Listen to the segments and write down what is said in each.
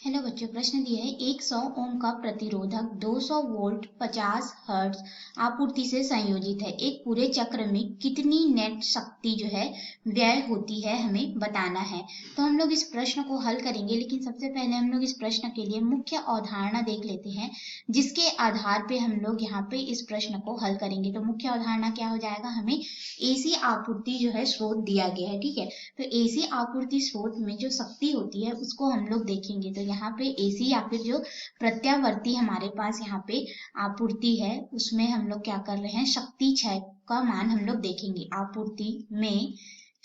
Hello बच्चों, प्रश्न दिया है 100 ओम का प्रतिरोधक 200 वोल्ट 50 हर्ट्ज आपूर्ति से संयोजित है। एक पूरे चक्र में कितनी नेट शक्ति जो है व्यय होती है, हमें बताना है। तो हम लोग इस प्रश्न को हल करेंगे, लेकिन सबसे पहले हम लोग इस प्रश्न के लिए मुख्य अवधारणा देख लेते हैं, जिसके आधार पे हम लोग यहाँ पे इस प्रश्न को हल करेंगे। तो मुख्य अवधारणा क्या हो जाएगा, हमें एसी आपूर्ति जो है स्रोत दिया गया है, ठीक है। तो एसी आपूर्ति स्रोत में जो शक्ति होती है उसको हम लोग देखेंगे। तो यहाँ पे एसी या फिर जो प्रत्यावर्ती हमारे पास यहाँ पे आपूर्ति है, उसमें हम लोग क्या कर रहे हैं, शक्ति क्षय का मान हम लोग देखेंगे। आपूर्ति में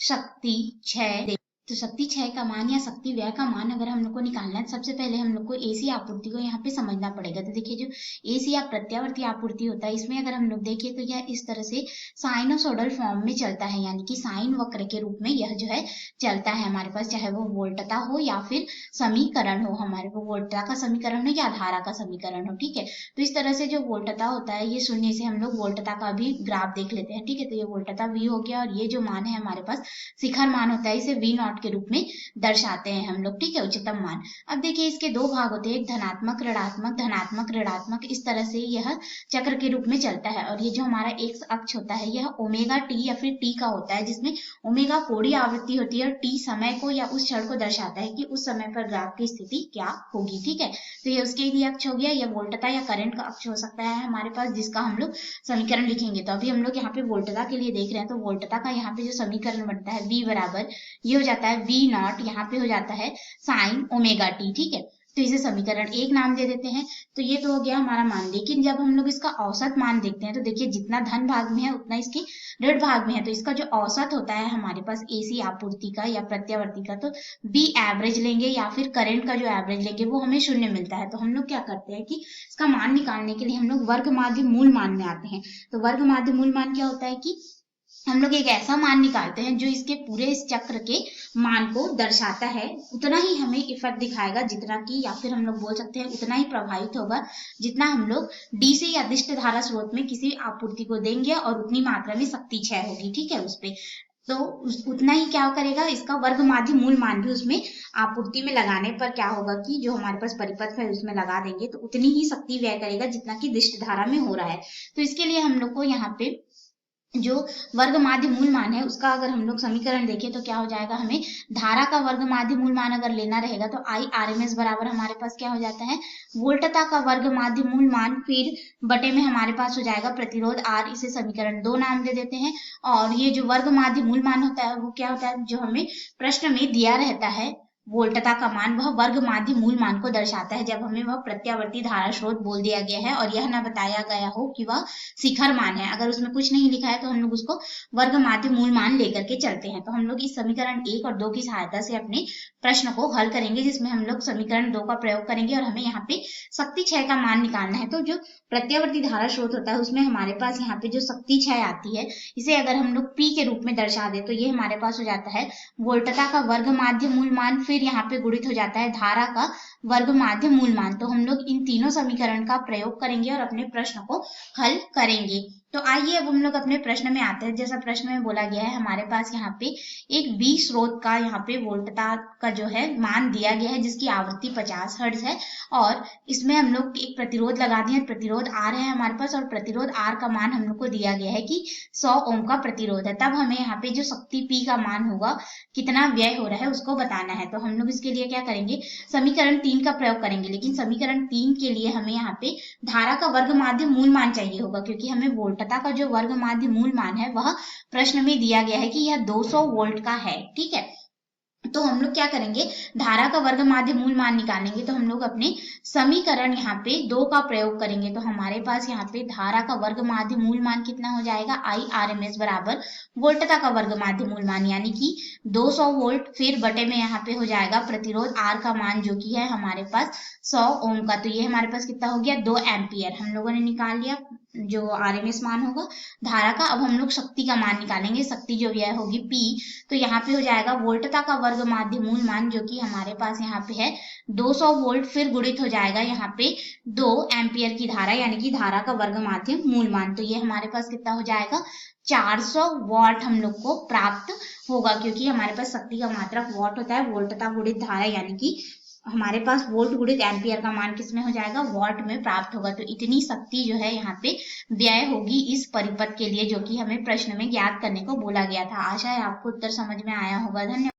शक्ति क्षय, तो शक्ति क्षय का मान या शक्ति व्यय का मान अगर हम लोग को निकालना है, सबसे पहले हम लोग को एसी आपूर्ति को यहाँ पे समझना पड़ेगा। तो देखिए, जो एसी या प्रत्यावर्ती आपूर्ति होता है, इसमें अगर हम लोग देखें तो यह इस तरह से साइनोसोडल फॉर्म में चलता है, यानी कि साइन वक्र के रूप में यह जो है चलता है हमारे पास, चाहे वो वोल्टता हो या फिर समीकरण हो, हमारे को वोल्टता का समीकरण हो या धारा का समीकरण हो, ठीक है। तो इस तरह से जो वोल्टता होता है, ये शून्य से हम लोग वोल्टता का भी ग्राफ देख लेते हैं, ठीक है। तो ये वोल्टता V हो गया, और ये जो मान है हमारे पास शिखर मान होता है, इसे V0 के रूप में दर्शाते हैं हम लोग, ठीक है, उच्चतम मान। अब देखिए, इसके दो भाग होते हैं, एक धनात्मक ऋणात्मक, धनात्मक ऋणात्मक, इस तरह से यह चक्र के रूप में चलता है। और ये जो हमारा एक्स अक्ष होता है, यह ओमेगा टी या फिर टी का होता है, जिसमें ओमेगा कोणीय आवृत्ति होती है और टी समय को या उस क्षण को दर्शाता है कि उस समय पर ग्राफ की स्थिति क्या होगी, ठीक है। तो ये उसके लिए अक्ष हो गया। यह वोल्टता या करंट का अक्ष हो सकता है हमारे पास, जिसका हम लोग समीकरण लिखेंगे। तो अभी हम लोग यहाँ पे वोल्टता के लिए देख रहे हैं, तो वोल्टता का यहाँ पे जो समीकरण बनता है, V बराबर ये हो जाता है V0, यहाँ पे हो जाता है साइन ओमेगा टी, ठीक है। तो इसे समीकरण 1 नाम दे देते हैं। तो ये तो हो गया हमारा मान। लेकिन जब हम लोग इसका औसत मान देखते हैं, तो देखिए, जितना धन भाग में है उतना इसके ऋण भाग में है। तो इसका जो औसत होता है हमारे पास एसी आपूर्ति का या प्रत्यावर्ती का, तो V एवरेज लेंगे या फिर करंट का जो एवरेज लेंगे वो हमें शून्य मिलता है। तो हम लोग क्या करते हैं कि इसका मान निकालने के लिए हम लोग वर्ग माध्य मूल मान में आते हैं। तो वर्ग माध्य मूल मान क्या होता है कि हम लोग एक ऐसा मान निकालते हैं जो इसके पूरे इस चक्र के मान को दर्शाता है, उतना ही हमें इफेक्ट दिखाएगा, जितना की, या फिर हम लोग बोल सकते हैं उतना ही प्रभावित होगा जितना हम लोग डीसी या दिष्ट धारा स्रोत में किसी आपूर्ति को देंगे, और उतनी मात्रा में शक्ति क्षय होगी, ठीक है, उस पे। तो उतना ही क्या करेगा, इसका वर्ग माध्य मूल मान भी उसमें आपूर्ति में लगाने पर क्या होगा कि जो हमारे पास परिपथ है उसमें लगा देंगे, तो उतनी ही शक्ति व्यय करेगा जितना कि दिष्ट धारा में हो रहा है। तो इसके लिए हम लोग को यहाँ पे जो वर्ग माध्य मूल मान है उसका अगर हम लोग समीकरण देखें तो क्या हो जाएगा, हमें धारा का वर्ग माध्य मूल मान अगर लेना रहेगा तो आई आर एम एस बराबर हमारे पास क्या हो जाता है, वोल्टता का वर्ग माध्य मूल मान, फिर बटे में हमारे पास हो जाएगा प्रतिरोध आर, इसे समीकरण 2 नाम दे देते हैं। और ये जो वर्ग माध्य मूल मान होता है वो क्या होता है, जो हमें प्रश्न में दिया रहता है वोल्टता का मान, वह वर्ग माध्य मूल मान को दर्शाता है जब हमें वह प्रत्यावर्ती धारा स्रोत बोल दिया गया है और यह ना बताया गया हो कि वह शिखर मान है। अगर उसमें कुछ नहीं लिखा है तो हम लोग उसको वर्ग माध्य मूल मान लेकर के चलते हैं। तो हम लोग इस समीकरण 1 और 2 की सहायता से अपने प्रश्न को हल करेंगे, जिसमें हम लोग समीकरण 2 का प्रयोग करेंगे और हमें यहाँ पे शक्ति क्षय का मान निकालना है। तो जो प्रत्यावर्ती धारा स्रोत होता है उसमें हमारे पास यहाँ पे जो शक्ति क्षय आती है, इसे अगर हम लोग P के रूप में दर्शा दे तो ये हमारे पास हो जाता है वोल्टता का वर्ग माध्य मूल मान, फिर यहाँ पे गुणित हो जाता है धारा का वर्ग माध्य मूल मान। तो हम लोग इन तीनों समीकरण का प्रयोग करेंगे और अपने प्रश्न को हल करेंगे। तो आइए अब हम लोग अपने प्रश्न में आते हैं। जैसा प्रश्न में बोला गया है, हमारे पास यहाँ पे एक V स्रोत का यहाँ पे वोल्टता का जो है मान दिया गया है, जिसकी आवृत्ति 50 हर्ट्ज है, और इसमें हम लोग एक प्रतिरोध लगा दिए, प्रतिरोध R है हमारे पास, और प्रतिरोध R का मान हम लोग को दिया गया है कि 100 ओम का प्रतिरोध है। तब हमें यहाँ पे जो शक्ति P का मान होगा, कितना व्यय हो रहा है, उसको बताना है। तो हम लोग इसके लिए क्या करेंगे, समीकरण 3 का प्रयोग करेंगे। लेकिन समीकरण 3 के लिए हमें यहाँ पे धारा का वर्ग माध्य मूल मान चाहिए होगा, क्योंकि हमें वोल्टता का जो वर्ग माध्य मूल मान है वह प्रश्न में दिया गया है कि यह 200 वोल्ट का है, ठीक है। तो हम लोग क्या करेंगे, धारा का वर्ग माध्य मूल मान निकालेंगे। तो हम लोग अपने समीकरण यहाँ पे 2 का प्रयोग करेंगे। तो हमारे पास यहाँ पे धारा का वर्ग माध्य मूल मान कितना हो जाएगा, आई आर एम एस बराबर वोल्टता का वर्ग माध्य मूल मान, यानी कि 200 वोल्ट, फिर बटे में यहाँ पे हो जाएगा प्रतिरोध आर का मान, जो कि है हमारे पास 100 ओम का। तो ये हमारे पास कितना हो गया, 2 एम्पियर हम लोगों ने निकाल लिया जो आरएमएस मान होगा धारा का। अब हम लोग शक्ति का मान निकालेंगे, शक्ति जो व्यय होगी P। तो यहाँ पे हो जाएगा वोल्टता का वर्ग माध्य मूल मान, जो कि हमारे पास यहाँ पे है 200 वोल्ट, फिर गुणित हो जाएगा यहाँ पे 2 एम्पियर की धारा, यानी कि धारा का वर्ग माध्य मूल मान। तो ये हमारे पास कितना हो जाएगा, 400 वॉट हम लोग को प्राप्त होगा, क्योंकि हमारे पास शक्ति का मात्रक वॉट होता है, वोल्टता गुणित धारा यानी कि हमारे पास वोल्ट गुणित एम्पियर का मान किसमें हो जाएगा, वॉट में प्राप्त होगा। तो इतनी शक्ति जो है यहाँ पे व्यय होगी इस परिपथ के लिए, जो कि हमें प्रश्न में ज्ञात करने को बोला गया था। आशा है आपको उत्तर समझ में आया होगा। धन्यवाद।